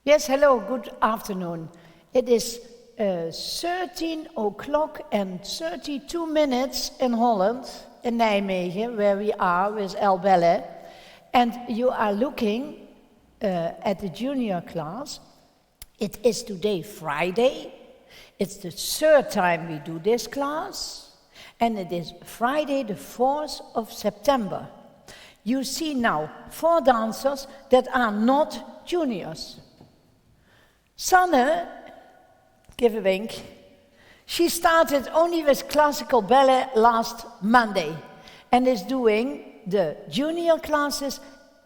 Yes, hello, good afternoon. It is 13 o'clock and 32 minutes in Holland, in Nijmegen, where we are with LBallet. And you are looking at the junior class. It is today Friday. It's the third time we do this class. And it is Friday the 4th of September. You see now 4 dancers that are not juniors. Sanne, give a wink, she started only with classical ballet last Monday and is doing the junior classes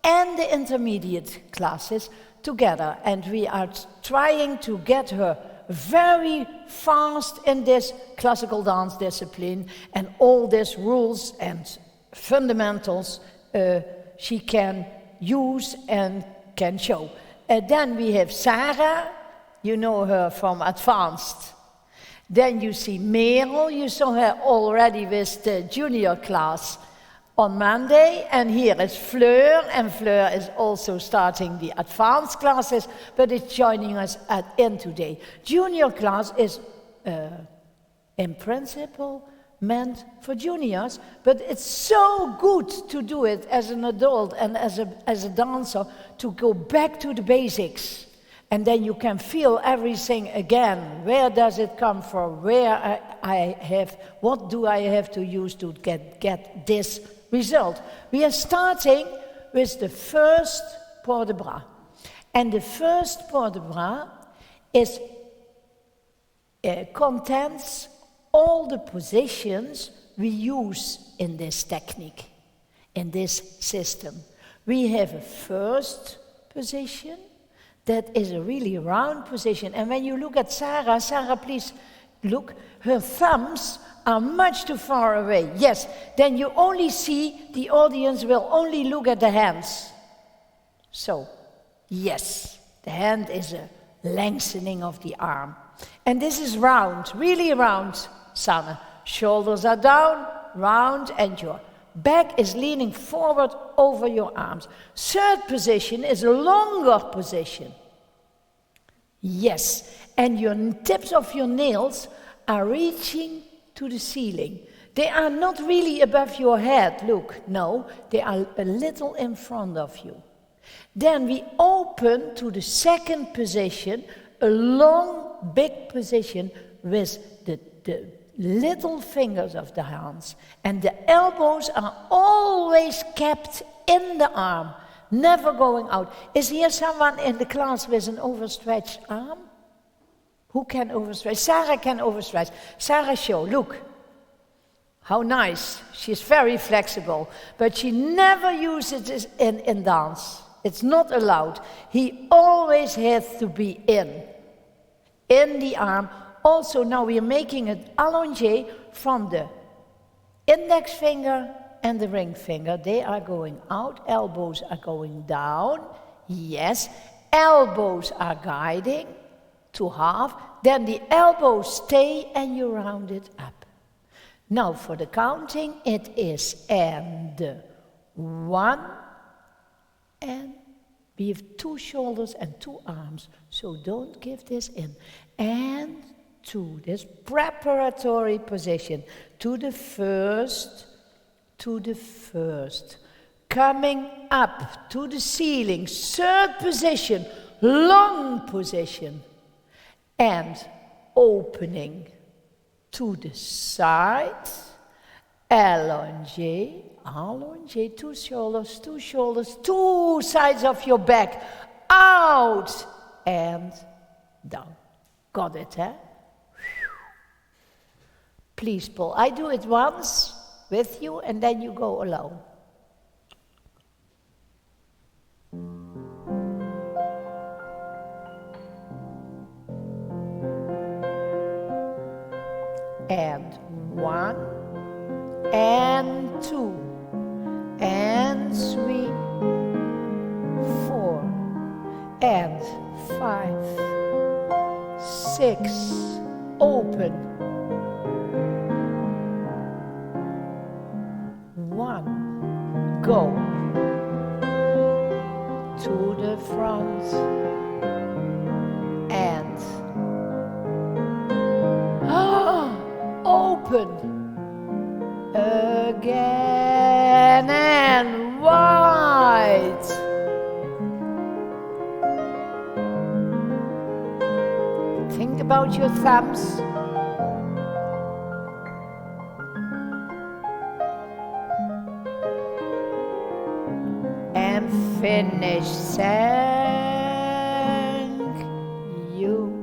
and the intermediate classes together. And we are trying to get her very fast in this classical dance discipline and all these rules and fundamentals she can use and can show. Then we have Sarah. You know her from advanced. Then you see Merel, you saw her already with the junior class on Monday, and here is Fleur, and Fleur is also starting the advanced classes, but it's joining us in today. Junior class is, in principle, meant for juniors, but it's so good to do it as an adult and as a dancer to go back to the basics. And then you can feel everything again. Where does it come from? What do I have to use to get this result? We are starting with the first port de bras. And the first port de bras contains all the positions we use in this technique, in this system. We have a first position, that is a really round position. And when you look at Sarah, please look, her thumbs are much too far away. Yes, then you only see, the audience will only look at the hands. So, yes, the hand is a lengthening of the arm. And this is round, really round, Sanne. Shoulders are down, round, and your back is leaning forward over your arms. Third position is a longer position. Yes, and your tips of your nails are reaching to the ceiling. They are not really above your head, look, no, they are a little in front of you. Then we open to the second position, a long, big position with the little fingers of the hands, and the elbows are always kept in the arm, never going out. Is here someone in the class with an overstretched arm? Who can overstretch? Sarah can overstretch. Sarah, show, look. How nice. She's very flexible, but she never uses it in dance. It's not allowed. He always has to be in the arm. Also, now we are making an allongé from the index finger and the ring finger. They are going out, elbows are going down. Yes, elbows are guiding to half. Then the elbows stay and you round it up. Now for the counting, it is and 1, and we have 2 shoulders and 2 arms. So don't give this in. And 2, this preparatory position, to the first, coming up to the ceiling, third position, long position, and opening to the side, allongé, 2 shoulders, 2 sides of your back, out and down. Got it, eh? Please, Paul. I do it once with you, and then you go alone. And 1, and 2, and 3, 4, and 5, 6, open. 1, go to the front, open. Again and wide. Think about your thumbs. And finish. Thank you.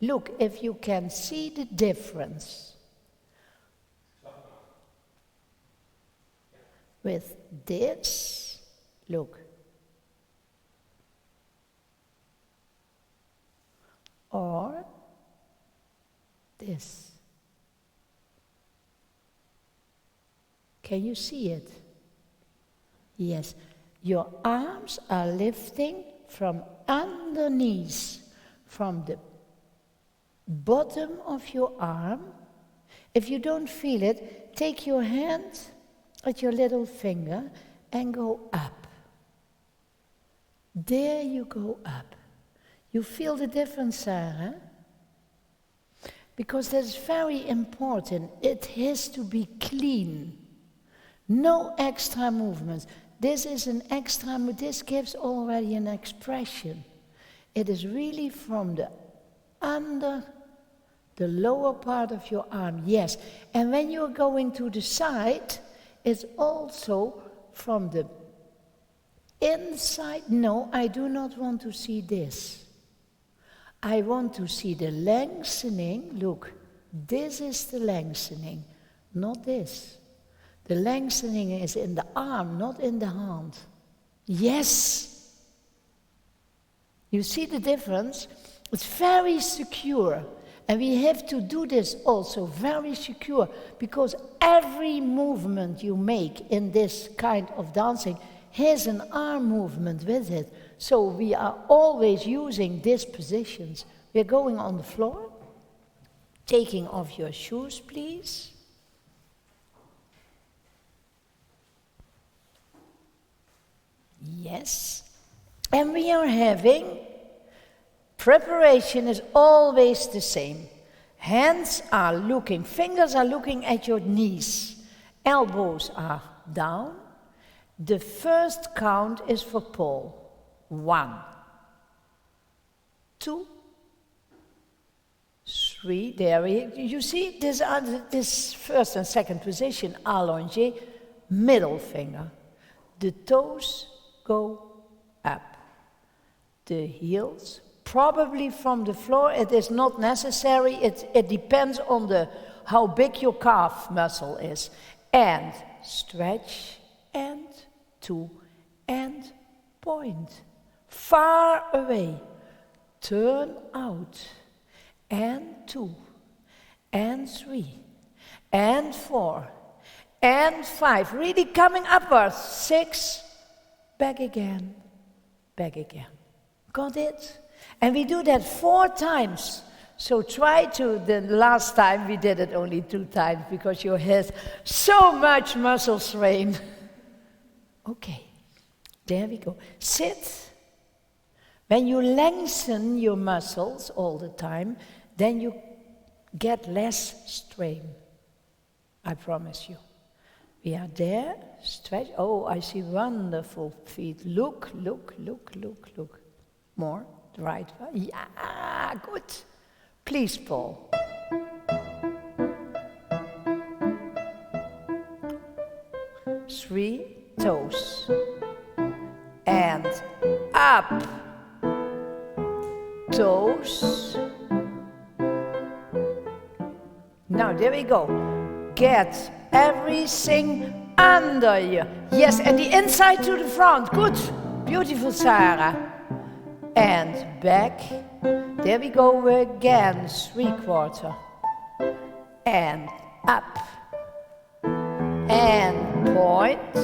Look if you can see the difference with this. Look. Or this. Can you see it? Yes. Your arms are lifting from underneath, from the bottom of your arm. If you don't feel it, take your hand at your little finger and go up. There you go up. You feel the difference, Sarah? Because that's very important. It has to be clean. No extra movements. This is an extra, this gives already an expression. It is really from the under the lower part of your arm, yes. And when you're going to the side, it's also from the inside. No, I do not want to see this. I want to see the lengthening. Look, this is the lengthening, not this. The lengthening is in the arm, not in the hand. Yes. You see the difference? It's very secure. And we have to do this also very secure, because every movement you make in this kind of dancing has an arm movement with it. So we are always using these positions. We're going on the floor. Taking off your shoes, please. Yes. And we are having, preparation is always the same. Hands are looking, fingers are looking at your knees. Elbows are down. The first count is for Paul. 1, 2, 3. There you see, this first and second position, allongé, middle finger. The toes go up. The heels, probably from the floor. It is not necessary. It depends on how big your calf muscle is. And stretch, and 2, and point. Far away. Turn out. And 2, and 3, and 4, and 5. Really coming upwards. 6, back again, back again. Got it? And we do that 4 times. So try to, the last time we did it only 2 times because you had so much muscle strain. Okay, there we go. Sit. When you lengthen your muscles all the time, then you get less strain. I promise you. We are there, stretch. Oh, I see wonderful feet. Look, look, look, look, look. More, the right one. Yeah, good. Please, Paul. Three toes. And up. Toes. Now, there we go. Get everything under you. Yes, and the inside to the front. Good. Beautiful, Sarah. And back. There we go again. 3/4. And up. And point.